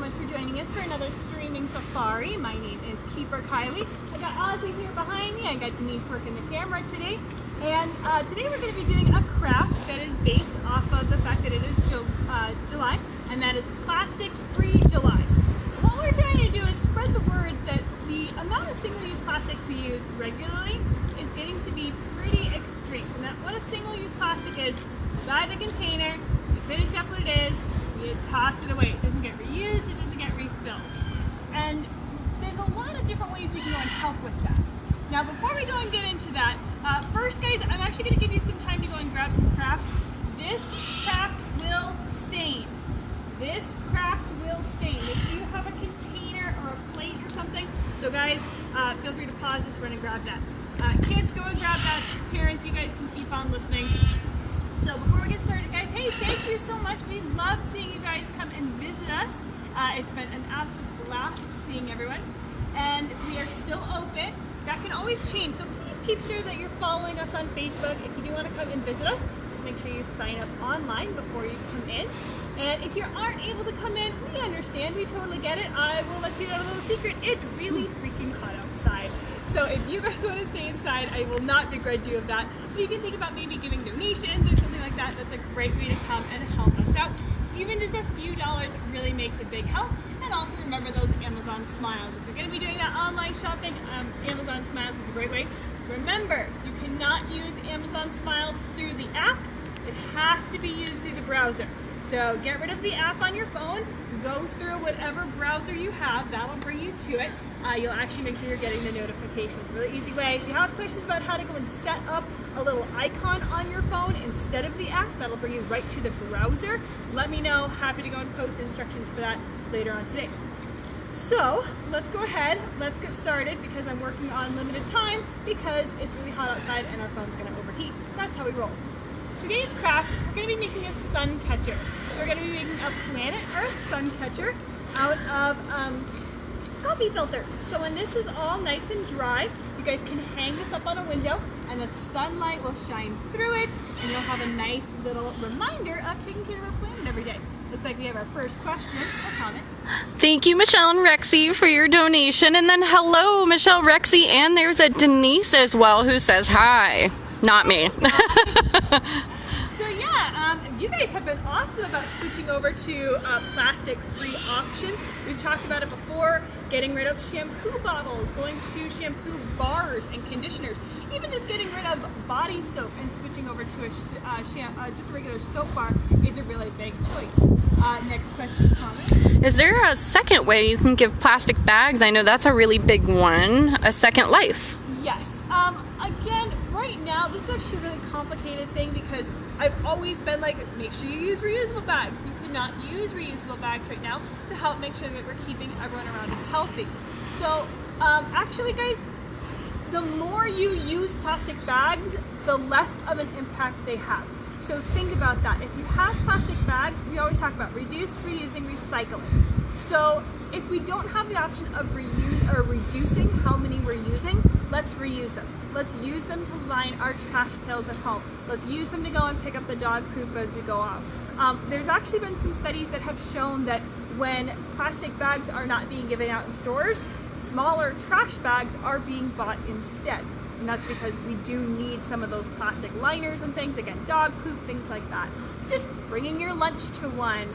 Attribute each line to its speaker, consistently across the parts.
Speaker 1: much for joining us for another streaming safari. My name is Keeper Kylie. I got Ozzy here behind me. I got Denise working the camera today. And today we're going to be doing a craft that is based off of the fact that it is July, and that is Plastic-Free July. What we're trying to do is spread the word that the amount of single-use plastics we use regularly is getting to be pretty extreme. And that what a single-use plastic is, you buy the container, you finish up what it is, you toss it away. It doesn't get reused, it doesn't get refilled. And there's a lot of different ways we can go and help with that. Now before we go and get into that, first guys, I'm actually going to give you some time to go and grab some crafts. This craft will stain. This craft will stain. Make sure you have a container or a plate or something. So guys, feel free to pause this, run and grab that. Kids, go and grab that. Parents, you guys can keep on listening. So before we get started, guys, hey, thank you so much. We love seeing you guys come and visit us. It's been an absolute blast seeing everyone. And we are still open. That can always change. So please keep sure that you're following us on Facebook. If you do want to come and visit us, just make sure you sign up online before you come in. And if you aren't able to come in, we understand. We totally get it. I will let you know a little secret. It's really freaking hot outside. So if you guys want to stay inside, I will not begrudge you of that. You can think about maybe giving donations or something like that. That's a great way to come and help us out. Even just a few dollars really makes a big help. And also remember those Amazon Smiles. If you're going to be doing that online shopping, Amazon Smiles is a great way. Remember, you cannot use Amazon Smiles through the app. It has to be used through the browser. So get rid of the app on your phone, go through whatever browser you have, that'll bring you to it. You'll actually make sure you're getting the notifications. Really easy way. If you have questions about how to go and set up a little icon on your phone instead of the app, that'll bring you right to the browser. Let me know. Happy to go and post instructions for that later on today. So let's go ahead, let's get started because I'm working on limited time because it's really hot outside and our phone's going to overheat. That's how we roll. Today's craft, we're going to be making a sun catcher. So we're going to be making a planet Earth sun catcher out of coffee filters. So when this is all nice and dry, you guys can hang this up on a window and the sunlight will shine through it and you'll have a nice little reminder of taking care of our planet every day. Looks like we have our first question or comment.
Speaker 2: Thank you, Michelle and Rexy, for your donation. And then hello, Michelle, Rexy, and there's a Denise as well who says hi. Not me.
Speaker 1: So yeah, you guys have been awesome about switching over to plastic-free options. We've talked about it before, getting rid of shampoo bottles, going to shampoo bars and conditioners, even just getting rid of body soap and switching over to just a regular soap bar is a really big choice. Next question, comment.
Speaker 2: Is there a second way you can give plastic bags? I know that's a really big one, a second life.
Speaker 1: Yes. Again, right now, this is actually a really complicated thing because I've always been like, make sure you use reusable bags. You cannot use reusable bags right now to help make sure that we're keeping everyone around us healthy. So, actually, guys, the more you use plastic bags, the less of an impact they have. So think about that. If you have plastic bags, we always talk about reduce, reusing, recycling. So if we don't have the option of reducing how many we're using, let's reuse them. Let's use them to line our trash pails at home. Let's use them to go and pick up the dog poop as we go out. There's actually been some studies that have shown that when plastic bags are not being given out in stores, smaller trash bags are being bought instead. And that's because we do need some of those plastic liners and things, again, dog poop, things like that. Just bringing your lunch to one,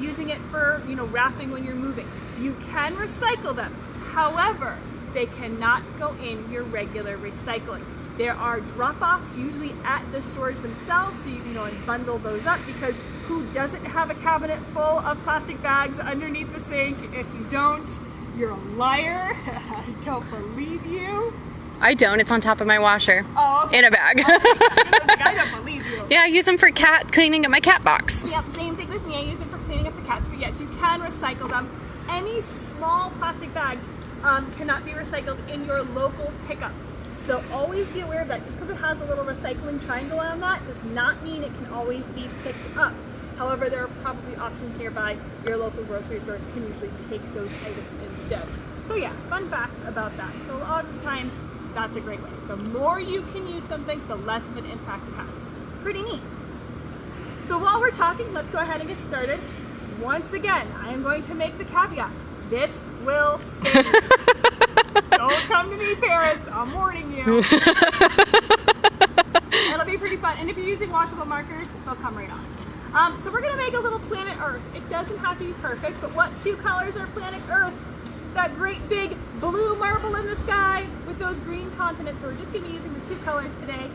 Speaker 1: using it for, wrapping when you're moving. You can recycle them. However, they cannot go in your regular recycling. There are drop-offs usually at the stores themselves, so you can go and bundle those up because who doesn't have a cabinet full of plastic bags underneath the sink? If you don't, you're a liar. I don't believe you.
Speaker 2: I don't. It's on top of my washer.
Speaker 1: Oh, okay.
Speaker 2: In a bag.
Speaker 1: I don't believe you.
Speaker 2: Yeah, I use them for cleaning up my cat box.
Speaker 1: Yep, same thing with me. I use them for cleaning up the cats, but yes, you can recycle them. Any small plastic bags cannot be recycled in your local pickup. So always be aware of that. Just because it has a little recycling triangle on that does not mean it can always be picked up. However, there are probably options nearby. Your local grocery stores can usually take those items instead. So yeah, fun facts about that. So a lot of times, that's a great way. The more you can use something, the less of an impact it has. Pretty neat. So while we're talking, let's go ahead and get started. once again, I am going to make the caveat. This will sting. Don't come to me, parents. I'm warning you. It'll be pretty fun. And if you're using washable markers, they'll come right off. So we're going to make a little planet Earth. It doesn't have to be perfect, but what two colors are planet Earth? That great big blue marble in the sky with those green continents. So we're just going to be using the two colors today.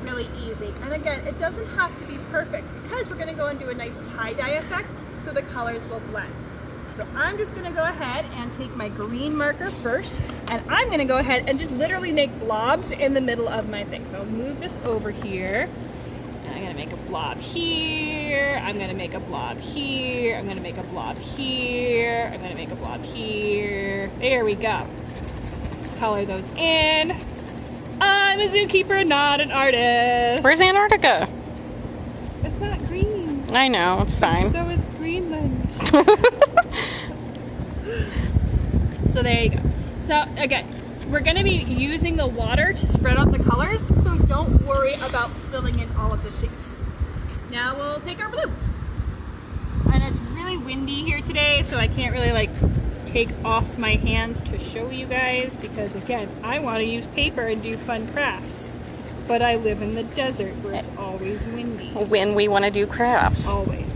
Speaker 1: Really easy. And again, it doesn't have to be perfect because we're going to go and do a nice tie-dye effect so the colors will blend. So I'm just going to go ahead and take my green marker first, and I'm going to go ahead and just literally make blobs in the middle of my thing. So I'll move this over here, and I'm going to make a blob here, I'm going to make a blob here, I'm going to make a blob here, I'm going to make a blob here. There we go. Color those in. I'm a zookeeper, not an artist.
Speaker 2: Where's Antarctica?
Speaker 1: It's not green.
Speaker 2: I know, it's fine.
Speaker 1: So it's Greenland. So there you go. So again, we're going to be using the water to spread out the colors, so don't worry about filling in all of the shapes. Now we'll take our blue. And it's really windy here today, so I can't really like take off my hands to show you guys because again, I want to use paper and do fun crafts. But I live in the desert where it's always windy.
Speaker 2: When we want to do crafts.
Speaker 1: Always.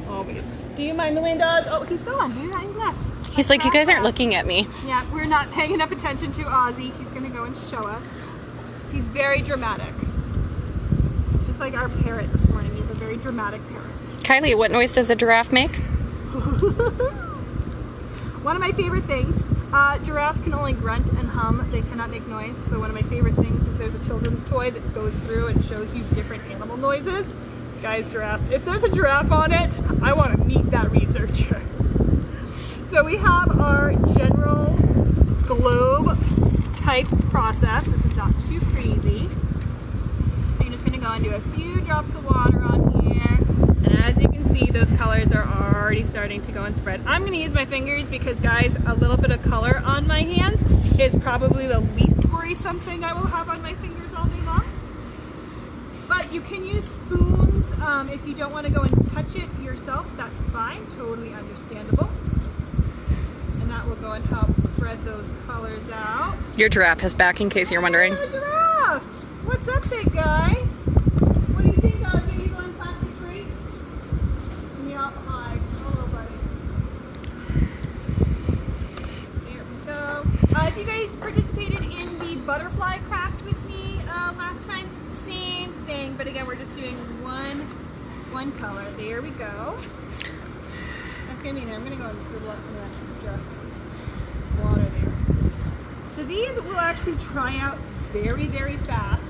Speaker 1: Always. Do you mind the wind, Oz? Oh, he's gone. He's left.
Speaker 2: He's like, you guys aren't looking at me.
Speaker 1: Yeah, we're not paying enough attention to Ozzy. He's going to go and show us. He's very dramatic. Just like our parrot this morning. We have a very dramatic parrot.
Speaker 2: Kylie, what noise does a giraffe make?
Speaker 1: One of my favorite things, giraffes can only grunt and hum. They cannot make noise. So one of my favorite things is there's a children's toy that goes through and shows you different animal noises. Guys, giraffes. If there's a giraffe on it, I want to meet that researcher. So we have our general globe type process. This is not too crazy. I'm just going to go and do a few drops of water on here. And as you can see, those colors are already starting to go and spread. I'm going to use my fingers because, guys, a little bit of color on my hands is probably the least worrisome thing I will have on my fingers all day long. But you can use spoons if you don't want to go and touch it yourself. That's fine, totally understandable. And that will go and help spread those colors out.
Speaker 2: Your giraffe is back, in case you're wondering.
Speaker 1: Hello, giraffe! What's up, big guy? What do you think, Ozzy? You going plastic free? Yup, hi. Hello, buddy. There we go. If you guys participated in the butterfly craft with me last time, same thing, but again, we're just doing one color. There we go. That's gonna be in there. I'm gonna go and dribble up some of that extra water there. So these will actually dry out very, very fast.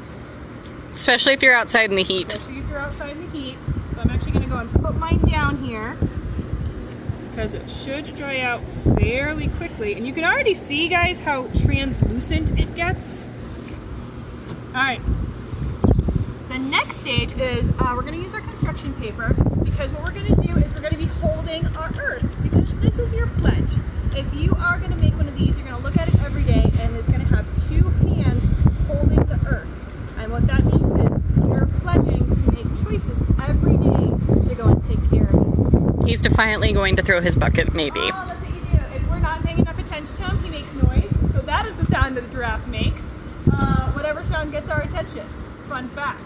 Speaker 2: Especially if you're outside in the heat.
Speaker 1: Especially if you're outside in the heat. So I'm actually gonna go and put mine down here because it should dry out fairly quickly. And you can already see, guys, how translucent it gets. All right. The next stage is we're going to use our construction paper because what we're going to do is we're going to be holding our earth because this is your pledge. If you are going to make one of these, you're going to look at it every day and it's going to have two hands holding the earth. And what that means is you're pledging to make choices every day to go and take care of it.
Speaker 2: He's defiantly going to throw his bucket, maybe.
Speaker 1: Oh, that's what you do. If we're not paying enough attention to him, he makes noise. So that is the sound that a giraffe makes. Whatever sound gets our attention. Fun fact.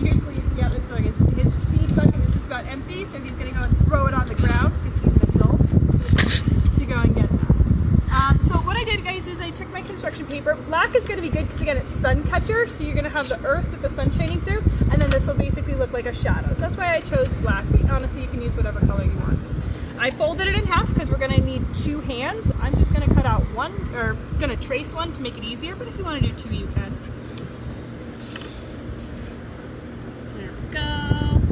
Speaker 1: Usually, yeah, this like his feed bucket is just about empty, so he's going to go and throw it on the ground because he's an adult to go and get that. So what I did, guys, is I took my construction paper. Black is going to be good because, again, it's sun catcher, so you're going to have the earth with the sun shining through, and then this will basically look like a shadow. So that's why I chose black. But honestly, you can use whatever color you want. I folded it in half because we're going to need two hands. I'm just going to cut out one, or going to trace one to make it easier, but if you want to do two, you can. There we go.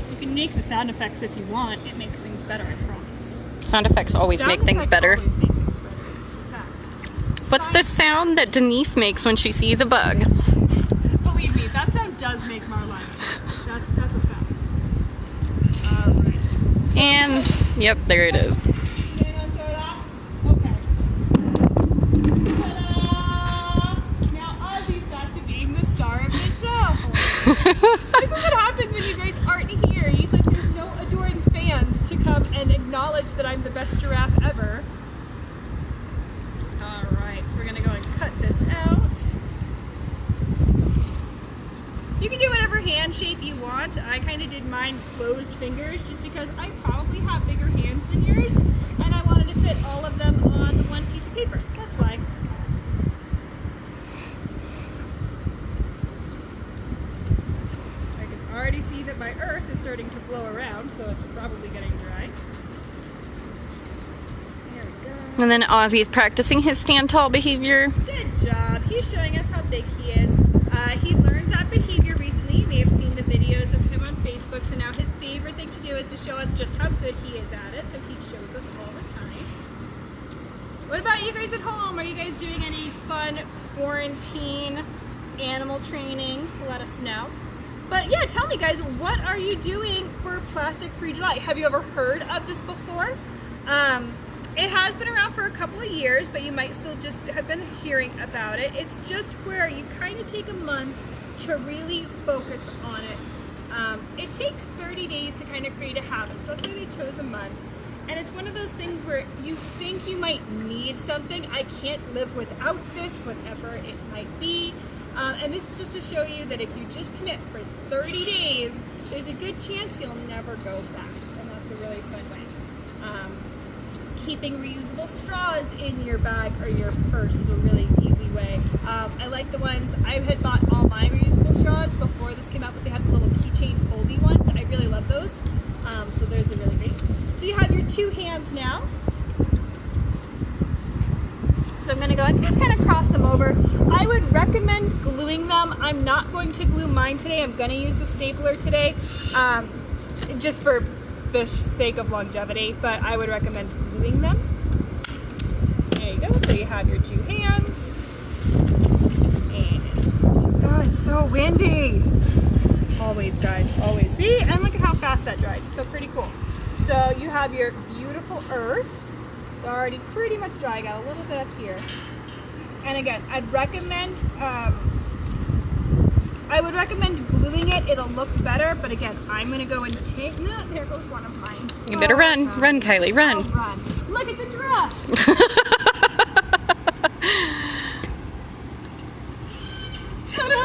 Speaker 1: You can make the sound effects if you want. It makes things better, I promise.
Speaker 2: Sound effects always make things better. What's the sound that Denise makes when she sees a bug?
Speaker 1: Believe me, that sound does make my life. That's a fact. All right.
Speaker 2: And, yep, there it is.
Speaker 1: Okay. Ta-da! Now Ozzy's back to being the star of the show. This is what happens when you guys aren't here. You said there's no adoring fans to come and acknowledge that I'm the best giraffe ever. Alright, so we're going to go and cut this out. You can do whatever hand shape you want. I kind of did mine closed fingers just because I probably have bigger hands than yours, and I wanted to fit all of them on the one piece of paper. That's why. I can already see that my earth is starting to blow around, so it's probably getting dry. There we go.
Speaker 2: And then Ozzy's practicing his stand tall behavior.
Speaker 1: Good job. He's showing us how big he is. He learned that behavior recently. You may have seen the videos of him on Facebook, so now his favorite thing to do is to show us just how good he is at it, so he shows us all the time. What about you guys at home? Are you guys doing any fun quarantine animal training? Let us know. But yeah, tell me guys, what are you doing for Plastic Free July? Have you ever heard of this before? It has been around for a couple of years, but you might still just have been hearing about it. It's just where you kind of take a month to really focus on it. It takes 30 days to kind of create a habit, so that's why they chose a month. And it's one of those things where you think you might need something. I can't live without this, whatever it might be. And this is just to show you that if you just commit for 30 days, there's a good chance you'll never go back. And that's a really fun way. Keeping reusable straws in your bag or your purse is a really easy way. I like the ones, I had bought all my reusable straws before this came out, but they had the little keychain foldy ones. I really love those. So there's a really great. So you have your two hands now. So I'm going to go and just kind of cross them over. I would recommend gluing them. I'm not going to glue mine today. I'm going to use the stapler today, just for the sake of longevity, but I would recommend gluing them. There you go. So you have your two hands. And oh, it's so windy. Always, guys, always. See, and look at how fast that dried. So pretty cool. So you have your beautiful earth. It's already pretty much dry. I got a little bit up here. And again, I'd recommend gluing it. It'll look better, but again, I'm gonna go and take. No, there goes one of mine.
Speaker 2: You better run,
Speaker 1: God.
Speaker 2: run, Kylie, run.
Speaker 1: I'll run. Look at the giraffe. Ta-da!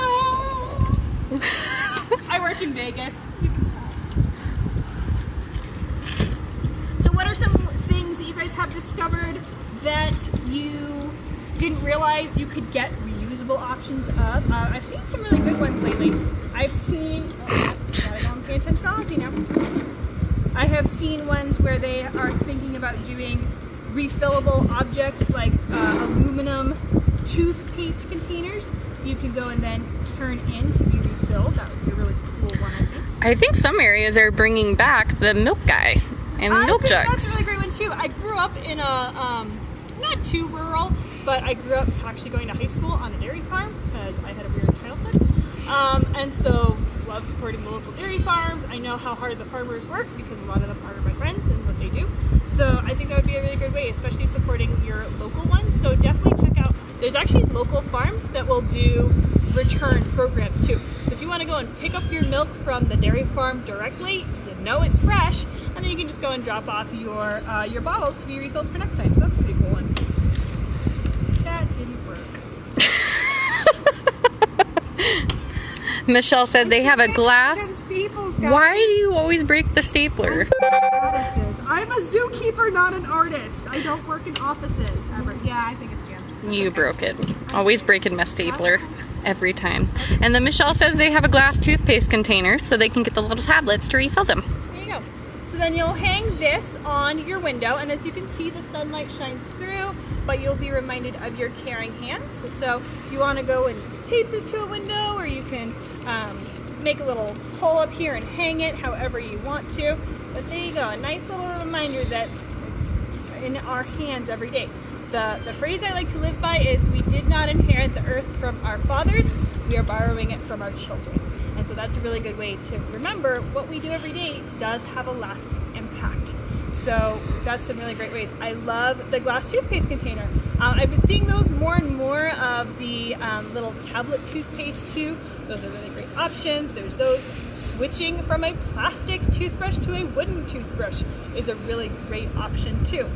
Speaker 1: I work in Vegas. You can tell. So, what are some things that you guys have discovered that you didn't realize you could get reusable options of? I've seen some really good ones lately. I've seen, gotta go and pay attention to Ozzy now. I have seen ones where they are thinking about doing refillable objects like aluminum toothpaste containers. You can go and then turn in to be refilled. That would be a really cool one, I think.
Speaker 2: I think some areas are bringing back the milk guy and the milk jugs.
Speaker 1: That's a really great one too. I grew up in a, not too rural, but I grew up actually going to high school on a dairy farm because I had a weird childhood. And so love supporting the local dairy farms. I know how hard the farmers work because a lot of them are my friends and what they do. So I think that would be a really good way, especially supporting your local ones. So definitely check out, there's actually local farms that will do return programs too. So if you want to go and pick up your milk from the dairy farm directly, you know it's fresh, and then you can just go and drop off your bottles to be refilled for next time. So that's a pretty cool one. That didn't work.
Speaker 2: Michelle said they have a glass.
Speaker 1: Staples, guys.
Speaker 2: Why do you always break the stapler?
Speaker 1: I'm a zookeeper, not an artist. I don't work in offices ever. Yeah, I think it's jammed.
Speaker 2: You broke it. Always breaking my stapler. Every time. And then Michelle says they have a glass toothpaste container so they can get the little tablets to refill them.
Speaker 1: There you go. So then you'll hang this on your window, and as you can see, the sunlight shines through, but you'll be reminded of your caring hands. So if you want to go and tape this to a window, or you can make a little hole up here and hang it however you want to. But there you go, a nice little reminder that it's in our hands every day. The phrase I like to live by is, we did not inherit the earth from our fathers, we are borrowing it from our children. And so that's a really good way to remember what we do every day does have a lasting impact. So that's some really great ways. I love the glass toothpaste container. I've been seeing those more and more of the little tablet toothpaste too, those are really great options. There's those. Switching from a plastic toothbrush to a wooden toothbrush is a really great option too.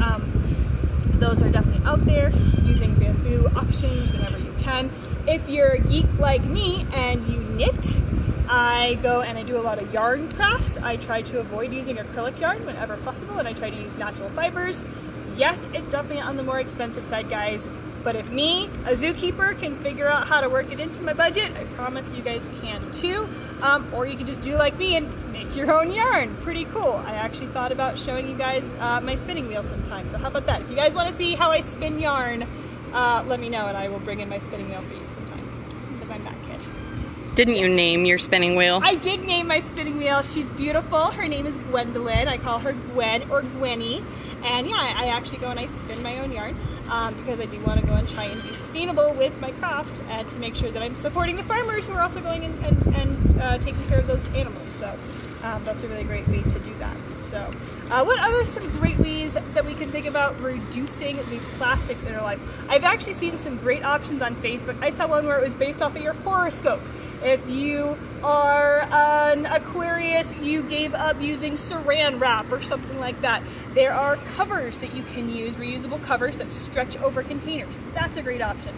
Speaker 1: Those are definitely out there. Using bamboo options whenever you can. If you're a geek like me and you knit, I go and I do a lot of yarn crafts. I try to avoid using acrylic yarn whenever possible, and I try to use natural fibers. Yes, it's definitely on the more expensive side, guys, but if me, a zookeeper, can figure out how to work it into my budget, I promise you guys can too. Or you can just do like me and make your own yarn. Pretty cool. I actually thought about showing you guys my spinning wheel sometime, so how about that? If you guys want to see how I spin yarn, let me know and I will bring in my spinning wheel for you sometime, because I'm that kid.
Speaker 2: Didn't you name your spinning wheel?
Speaker 1: I did name my spinning wheel. She's beautiful. Her name is Gwendolyn. I call her Gwen or Gwenny. And yeah, I actually go and I spin my own yarn because I do want to go and try and be sustainable with my crafts and to make sure that I'm supporting the farmers who are also going and taking care of those animals. So that's a really great way to do that. So what other some great ways that we can think about reducing the plastics in our life? I've actually seen some great options on Facebook. I saw one where it was based off of your horoscope. If you are an Aquarius, you gave up using saran wrap or something like that. There are covers that you can use, reusable covers that stretch over containers. That's a great option.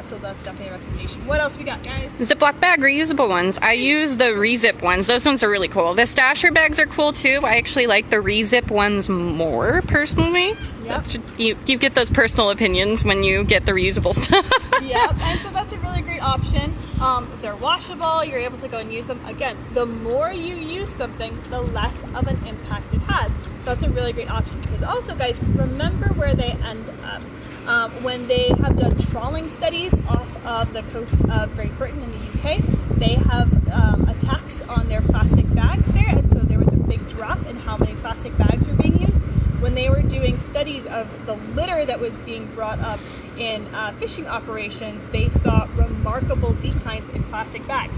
Speaker 1: So that's definitely a recommendation. What else we got, guys?
Speaker 2: Ziploc bag, reusable ones. I use the Rezip ones. Those ones are really cool. The Stasher bags are cool too. I actually like the Rezip ones more, personally.
Speaker 1: Yep.
Speaker 2: You get those personal opinions when you get the reusable stuff.
Speaker 1: Yep, and so that's a really great option. They're washable, you're able to go and use them. Again, the more you use something, the less of an impact it has. So that's a really great option. Because also, guys, remember where they end up. When they have done trawling studies off of the coast of Great Britain in the UK, they have a tax on their plastic bags there, and so there was a big drop in how many plastic bags were being used. When they were doing studies of the litter that was being brought up in fishing operations, they saw remarkable declines in plastic bags.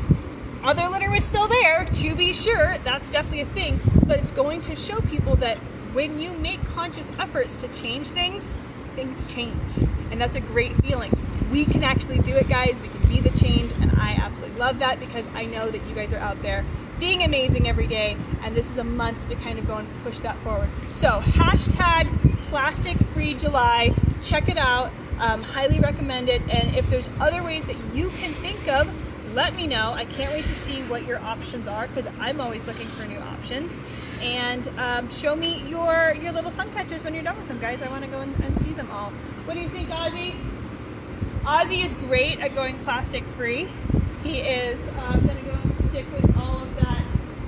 Speaker 1: Other litter was still there, to be sure, that's definitely a thing, but it's going to show people that when you make conscious efforts to change things, things change. And that's a great feeling. We can actually do it, guys. We can be the change, and I absolutely love that because I know that you guys are out there being amazing every day, and this is a month to kind of go and push that forward. So hashtag Plastic Free July, check it out, highly recommend it, and if there's other ways that you can think of, let me know. I can't wait to see what your options are because I'm always looking for new options. And show me your little sun catchers when you're done with them, guys. I want to go and see them all. What do you think, Ozzy? Ozzy is great at going plastic free. He is going to go and stick with all of that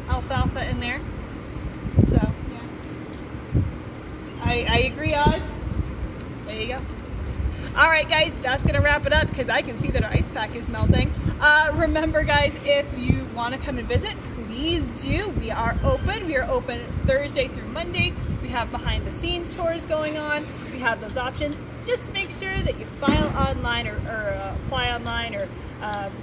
Speaker 1: alfalfa in there. So, yeah. I agree, Oz. There you go. All right, guys, that's going to wrap it up because I can see that our ice pack is melting. Remember, guys, if you want to come and visit, please do. We are open. We are open Thursday through Monday. We have behind the scenes tours going on. We have those options. Just make sure that you file online or apply online or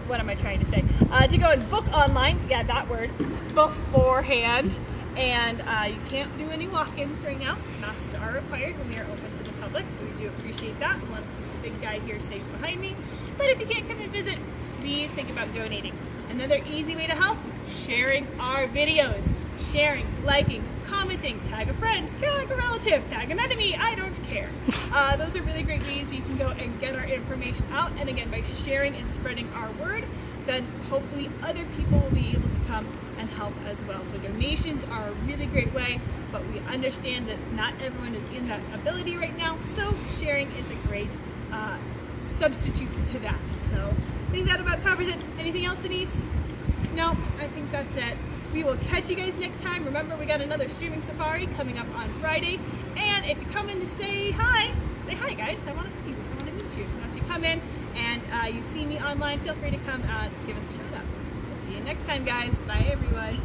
Speaker 1: what am I trying to say? To go and book online, yeah, that word, beforehand. And you can't do any walk-ins right now. Masks are required when we are open to the public, so we do appreciate that. I want the big guy here safe behind me. But if you can't come and visit, please think about donating. Another easy way to help, sharing our videos. Sharing, liking, commenting, tag a friend, tag a relative, tag an enemy, I don't care. Those are really great ways we can go and get our information out. And again, by sharing and spreading our word, then hopefully other people will be able to come and help as well. So donations are a really great way, but we understand that not everyone is in that ability right now. So sharing is a great substitute to that. So I think that about covers it. Anything else, Denise? No, I think that's it. We will catch you guys next time. Remember, we got another streaming safari coming up on Friday. And if you come in to say hi, guys. I want to see you. I want to meet you. So if you come in and you've seen me online, feel free to come give us a shout out. We'll see you next time, guys. Bye, everyone.